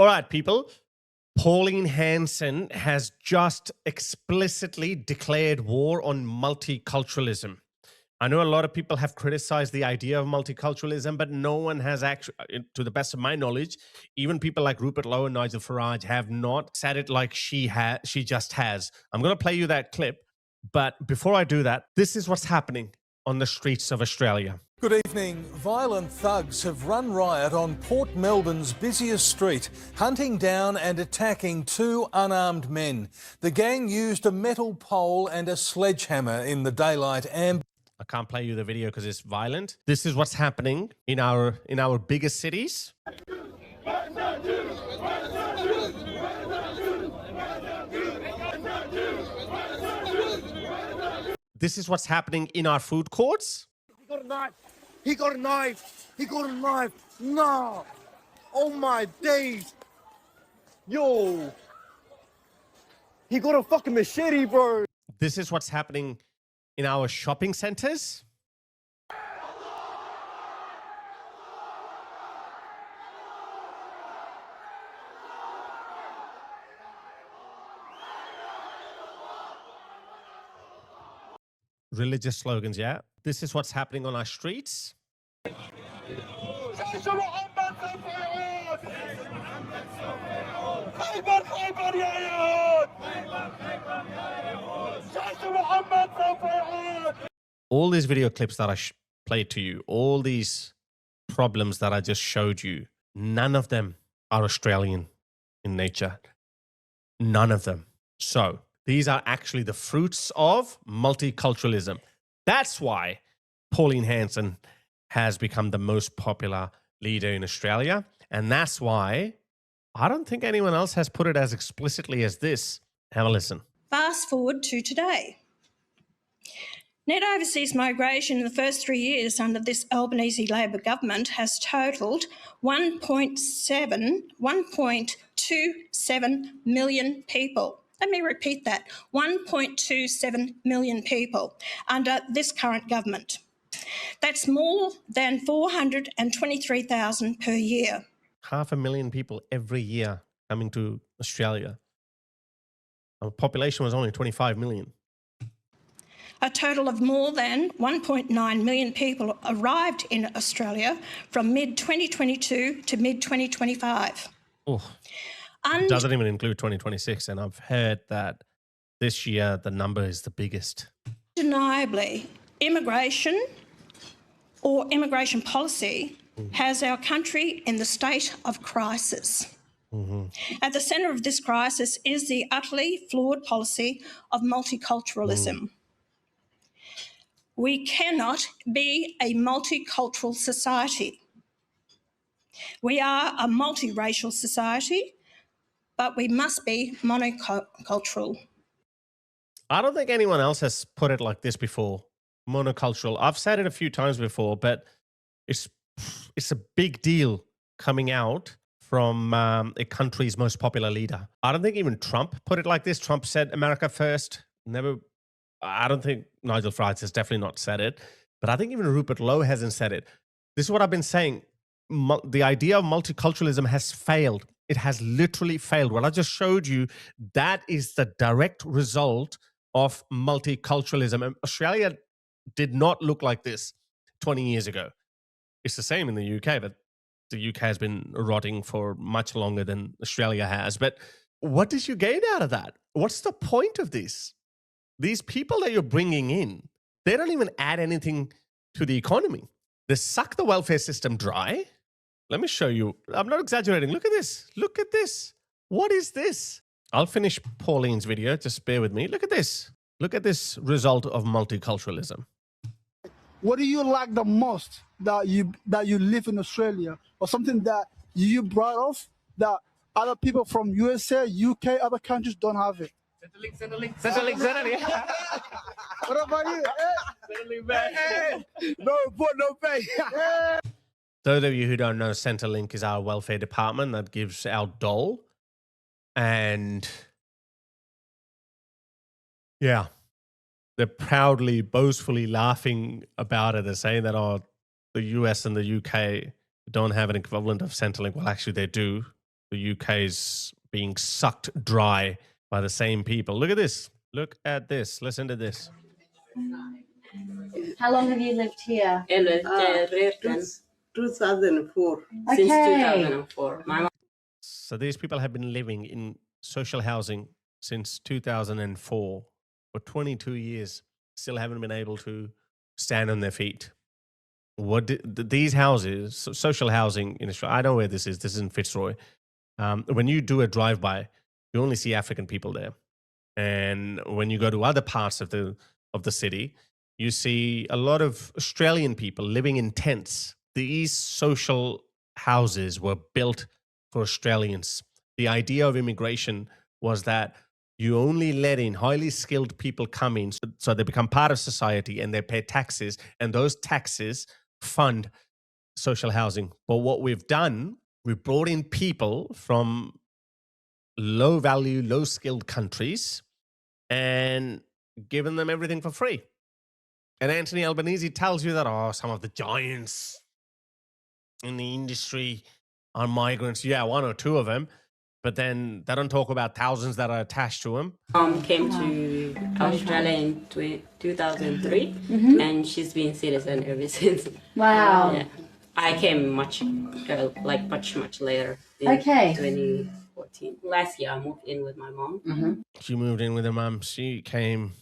All right, people. Pauline Hanson has just explicitly declared war on multiculturalism. I know a lot of people have criticized the idea of multiculturalism, but no one has actually, to the best of my knowledge, even people like Rupert Lowe and Nigel Farage have not said it like she just has. I'm going to play you that clip, but before I do that, this is what's happening on the streets of Australia. Good evening. Violent thugs have run riot on Port Melbourne's busiest street, hunting down and attacking two unarmed men. The gang used a metal pole and a sledgehammer in the daylight ambush. I can't play you the video because it's violent. This is what's happening in our biggest cities. This is what's happening in our food courts. He got a knife. He got a knife. He got a knife. No. Oh my days. Yo. He got a fucking machete, bro. This is what's happening in our shopping centers. Religious slogans, yeah. This is what's happening on our streets. All these video clips that I played to you, all these problems that I just showed you, none of them are Australian in nature. None of them. So these are actually the fruits of multiculturalism. That's why Pauline Hanson has become the most popular leader in Australia. And that's why I don't think anyone else has put it as explicitly as this. Have a listen. Fast forward to today. Net overseas migration in the first 3 years under this Albanese Labor government has totalled 1.27 million people. Let me repeat that, 1.27 million people under this current government. That's more than 423,000 per year. 500,000 people every year coming to Australia. Our population was only 25 million. A total of more than 1.9 million people arrived in Australia from mid-2022 to mid-2025. Oh. Doesn't even include 2026, and I've heard that this year the number is the biggest. Undeniably, immigration or immigration policy has our country in the state of crisis. At the centre of this crisis is the utterly flawed policy of multiculturalism. We cannot be a multicultural society. We are a multiracial society, but we must be monocultural. I don't think anyone else has put it like this before. Monocultural. I've said it a few times before, but it's a big deal coming out from a country's most popular leader. I don't think even Trump put it like this. Trump said America first. Never. I don't think Nigel Farage has definitely not said it, but I think even Rupert Lowe hasn't said it. This is what I've been saying. The idea of multiculturalism has failed. It has literally failed. What I just showed you, that is the direct result of multiculturalism. And Australia did not look like this 20 years ago. It's the same in the UK, but the UK has been rotting for much longer than Australia has. But what did you gain out of that? What's the point of this? These people that you're bringing in, they don't even add anything to the economy. They suck the welfare system dry. Let me show you. I'm not exaggerating. Look at this. Look at this. What is this? I'll finish Pauline's video. Just bear with me. Look at this. Look at this result of multiculturalism. What do you like the most that you live in Australia, or something that you brought off that other people from USA, UK, other countries don't have it? Send a link. What about you? No report, no pay. Those of you who don't know, Centrelink is our welfare department that gives out dole. And yeah, they're proudly, boastfully laughing about it and saying that, oh, the US and the UK don't have an equivalent of Centrelink. Well, actually, they do. the UK is being sucked dry by the same people. Look at this. Look at this. Listen to this. How long have you lived here? 2004. Okay. Since 2004. My mom. So these people have been living in social housing since 2004 for 22 years. Still haven't been able to stand on their feet. These houses, social housing in Australia, I know where this is. This is in Fitzroy. When you do a drive-by, you only see African people there. And when you go to other parts of the city, you see a lot of Australian people living in tents. These social houses were built for Australians. The idea of immigration was that you only let in highly skilled people come in so they become part of society and they pay taxes, and those taxes fund social housing. But what we've done, we've brought in people from low value, low skilled countries and given them everything for free. And Anthony Albanese tells you that, some of the giants in the industry are migrants. Yeah, one or two of them. But then they don't talk about thousands that are attached to them. Mom came to Australia in 2003, and she's been citizen ever since. Wow. Yeah. I came much later. In Okay. 2014. Last year, I moved in with my mom. She moved in with her mum. She came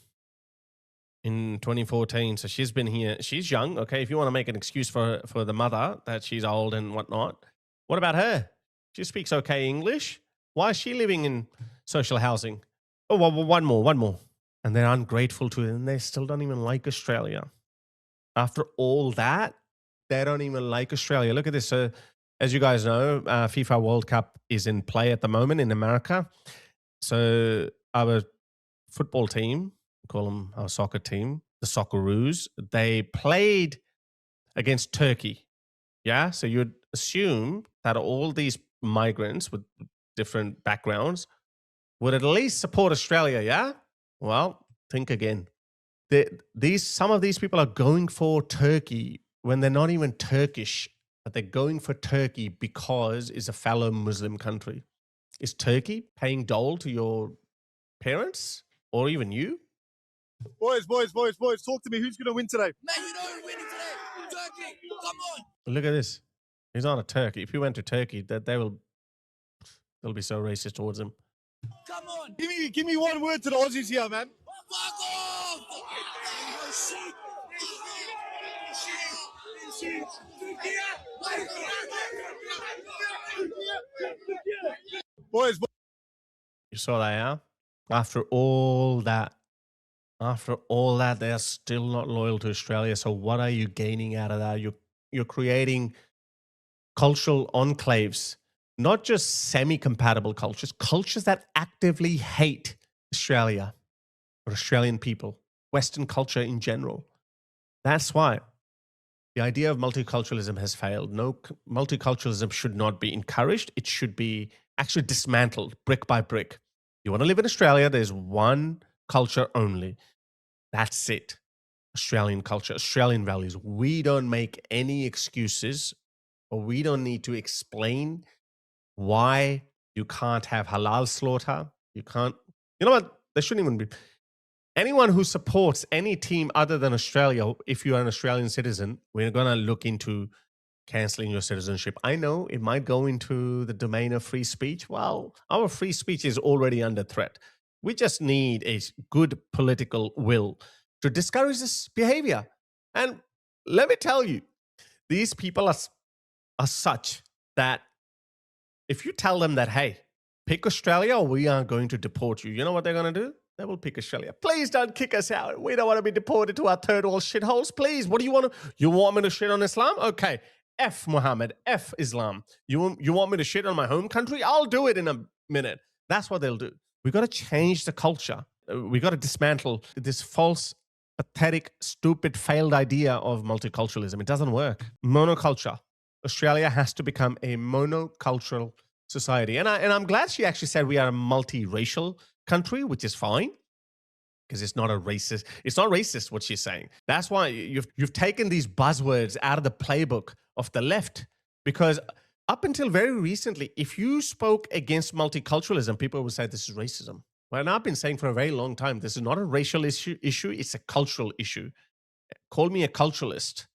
in 2014. So she's been here. She's young. Okay. If you want to make an excuse for the mother that she's old and whatnot, what about her? She speaks okay English. Why is she living in social housing? Oh, well, one more. And they're ungrateful to it. And they still don't even like Australia. After all that, they don't even like Australia. Look at this. As you guys know, FIFA World Cup is in play at the moment in America. So our football team, call them our soccer team, the Socceroos, they played against Turkey. Yeah. So you'd assume that all these migrants with different backgrounds would at least support Australia. Yeah. Well, think again. Some of these people are going for Turkey when they're not even Turkish, but they're going for Turkey because it's a fellow Muslim country. Is Turkey paying dole to your parents or even you? Boys, talk to me. Who's going to win today? Man, you know who's winning today. Turkey, come on. Look at this. He's not a Turkey. If you went to Turkey, they'll be so racist towards him. Come on. Give me one word to the Aussies here, man. Fuck off. Boys. You saw that, yeah? After all that, they are still not loyal to Australia. So what are you gaining out of that? You're creating cultural enclaves, not just semi-compatible cultures that actively hate Australia or Australian people, Western culture in general. That's why the idea of multiculturalism has failed. No, multiculturalism should not be encouraged. It should be actually dismantled brick by brick. You want to live in Australia, there's one culture only. That's it. Australian culture, Australian values. We don't make any excuses, or we don't need to explain why you can't have halal slaughter. You know what? There shouldn't even be. Anyone who supports any team other than Australia, if you are an Australian citizen, we're going to look into cancelling your citizenship. I know it might go into the domain of free speech. Well, our free speech is already under threat. We just need a good political will to discourage this behavior. And let me tell you, these people are such that if you tell them that, hey, pick Australia or we are going to deport you, you know what they're going to do? They will pick Australia. Please don't kick us out. We don't want to be deported to our third world shitholes. Please, what do you want to? You want me to shit on Islam? Okay, F Muhammad, F Islam. You want me to shit on my home country? I'll do it in a minute. That's what they'll do. We got to change the culture. We got to dismantle this false, pathetic, stupid, failed idea of multiculturalism. It doesn't work. Monoculture. Australia has to become a monocultural society. And I'm glad she actually said we are a multiracial country, which is fine, because it's not racist what she's saying. That's why you've taken these buzzwords out of the playbook of the left, because up until very recently, if you spoke against multiculturalism, people would say this is racism. Well, and I've been saying for a very long time, this is not a racial issue, it's a cultural issue. Call me a culturalist.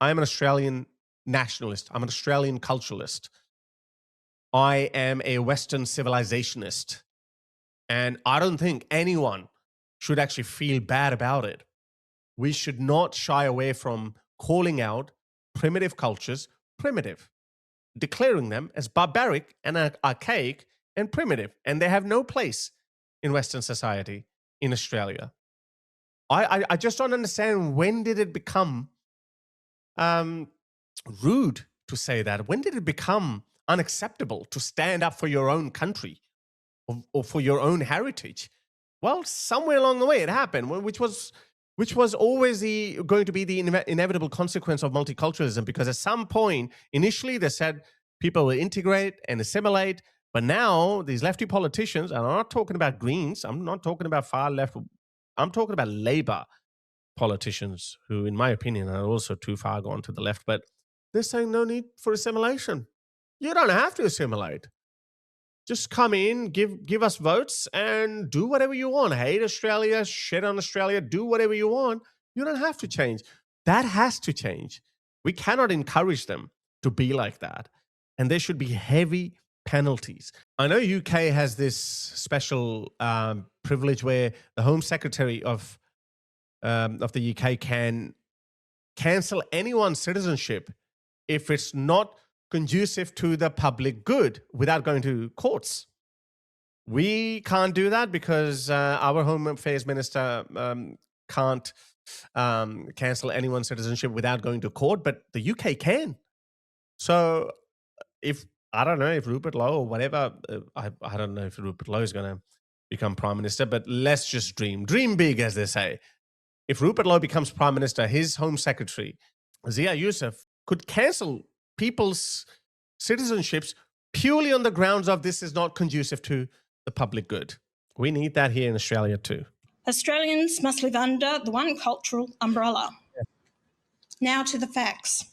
I am an Australian nationalist. I'm an Australian culturalist. I am a Western civilizationist. And I don't think anyone should actually feel bad about it. We should not shy away from calling out primitive cultures primitive, declaring them as barbaric and archaic and primitive. And they have no place in Western society in Australia. I just don't understand, when did it become rude to say that? When did it become unacceptable to stand up for your own country or for your own heritage? Well, somewhere along the way it happened, which was always going to be the inevitable consequence of multiculturalism, because at some point, initially they said people will integrate and assimilate, but now these lefty politicians, and I'm not talking about Greens, I'm not talking about far left, I'm talking about Labor politicians who, in my opinion, are also too far gone to the left, but they're saying no need for assimilation. You don't have to assimilate. Just come in, give us votes, and do whatever you want. Hate Australia, shit on Australia, do whatever you want. You don't have to change. That has to change. We cannot encourage them to be like that. And there should be heavy penalties. I know UK has this special privilege where the Home Secretary of the UK can cancel anyone's citizenship if it's not conducive to the public good without going to courts. We can't do that because our Home Affairs Minister can't cancel anyone's citizenship without going to court, but the UK can. So I don't know if Rupert Lowe or whatever, I don't know if Rupert Lowe is going to become Prime Minister, but let's just dream big, as they say. If Rupert Lowe becomes Prime Minister, his Home Secretary, Zia Youssef, could cancel people's citizenships purely on the grounds of this is not conducive to the public good. We need that here in Australia too. Australians must live under the one cultural umbrella. Now to the facts.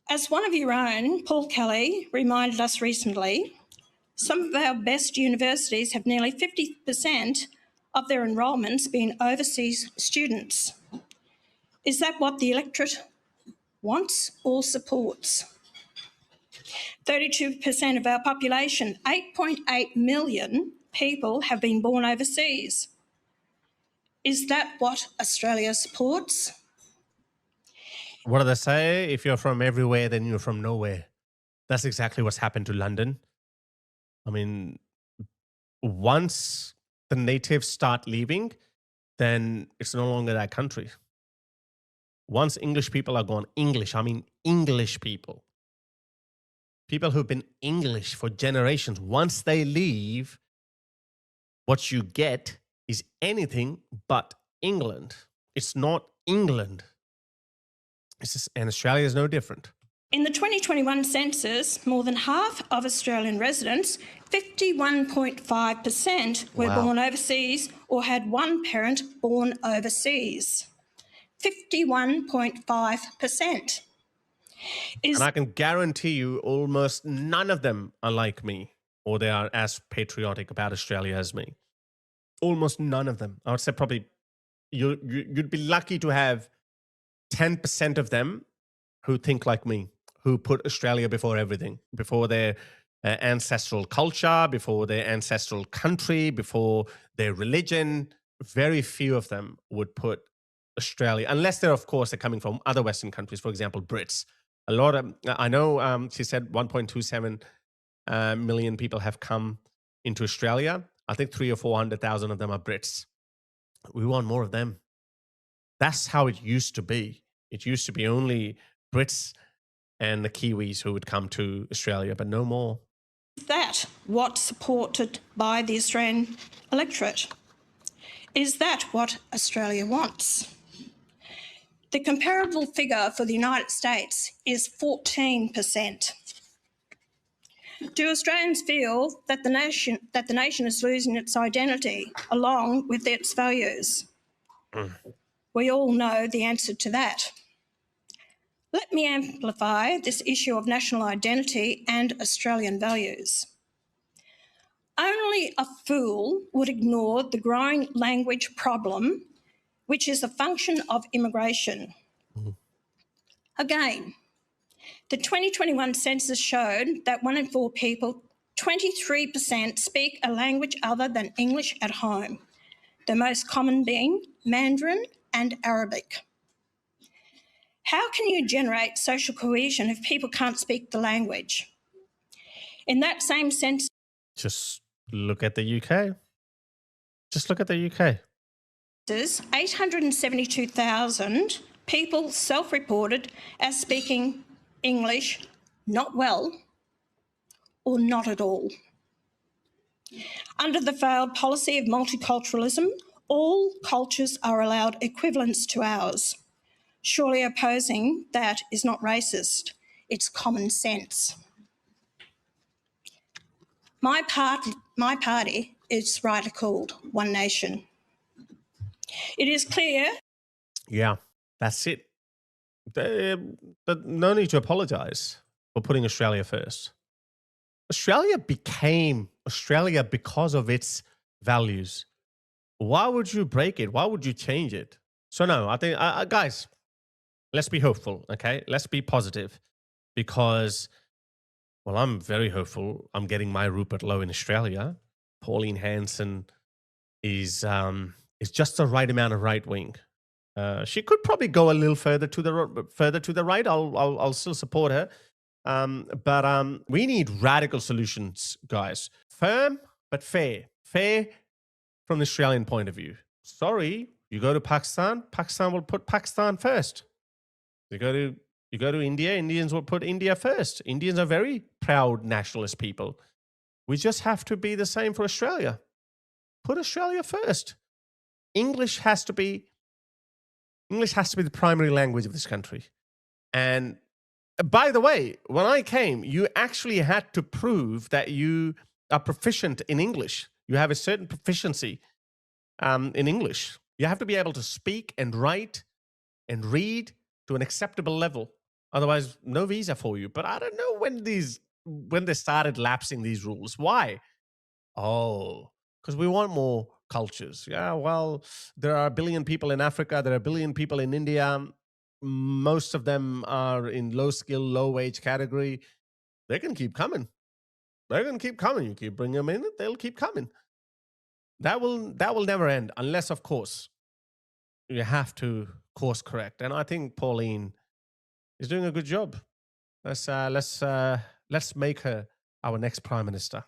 As one of your own, Paul Kelly, reminded us recently, some of our best universities have nearly 50% of their enrolments being overseas students. Is that what the electorate wants or supports? 32% of our population, 8.8 million people, have been born overseas. Is that what Australia supports? What do they say? If you're from everywhere, then you're from nowhere. That's exactly what's happened to London. I mean, once the natives start leaving, then it's no longer that country. Once English people are gone, English people. People who've been English for generations, once they leave, what you get is anything but England. It's not England. And Australia is no different. In the 2021 census, more than half of Australian residents, 51.5%, were born overseas or had one parent born overseas. 51.5%. And I can guarantee you almost none of them are like me, or they are as patriotic about Australia as me. Almost none of them. I would say probably you'd be lucky to have 10% of them who think like me, who put Australia before everything, before their ancestral culture, before their ancestral country, before their religion. Very few of them would put Australia, unless they're, of course, they're coming from other Western countries, for example, Brits. A lot of, I know she said 1.27 million people have come into Australia. I think 300,000 or 400,000 of them are Brits. We want more of them. That's how it used to be. It used to be only Brits and the Kiwis who would come to Australia, but no more. Is that what's supported by the Australian electorate? Is that what Australia wants? The comparable figure for the United States is 14%. Do Australians feel that the nation is losing its identity along with its values? We all know the answer to that. Let me amplify this issue of national identity and Australian values. Only a fool would ignore the growing language problem, which is a function of immigration. Again, the 2021 census showed that 1 in 4 people, 23%, speak a language other than English at home, the most common being Mandarin and Arabic. How can you generate social cohesion if people can't speak the language? In that same sense, Just look at the UK. Just look at the UK. 872,000 people self-reported as speaking English not well or not at all. Under the failed policy of multiculturalism, all cultures are allowed equivalents to ours. Surely opposing that is not racist, it's common sense. My party is rightly called One Nation. It is clear. Yeah, that's it. No need to apologise for putting Australia first. Australia became Australia because of its values. Why would you break it? Why would you change it? So no, I think, guys, let's be hopeful, okay? Let's be positive because, well, I'm very hopeful. I'm getting my Rupert Lowe in Australia. Pauline Hanson is just the right amount of right wing. She could probably go a little further to the right. I'll still support her. But we need radical solutions, guys. Firm but fair. Fair from the Australian point of view. Sorry, you go to Pakistan, Pakistan will put Pakistan first. You go to India, Indians will put India first. Indians are very proud nationalist people. We just have to be the same for Australia. Put Australia first. English has to be the primary language of this country. And by the way, when I came, you actually had to prove that you are proficient in English. You have a certain proficiency in English. You have to be able to speak and write and read to an acceptable level. Otherwise, no visa for you. But I don't know when they started lapsing these rules. Why? Oh, because we want more cultures. Yeah, well, there are 1 billion people in Africa. There are 1 billion people in India. Most of them are in low skill, low wage category. They can keep coming. They're going to keep coming. You keep bringing them in, they'll keep coming. That will never end unless, of course, you have to course correct. And I think Pauline is doing a good job. Let's make her our next prime minister.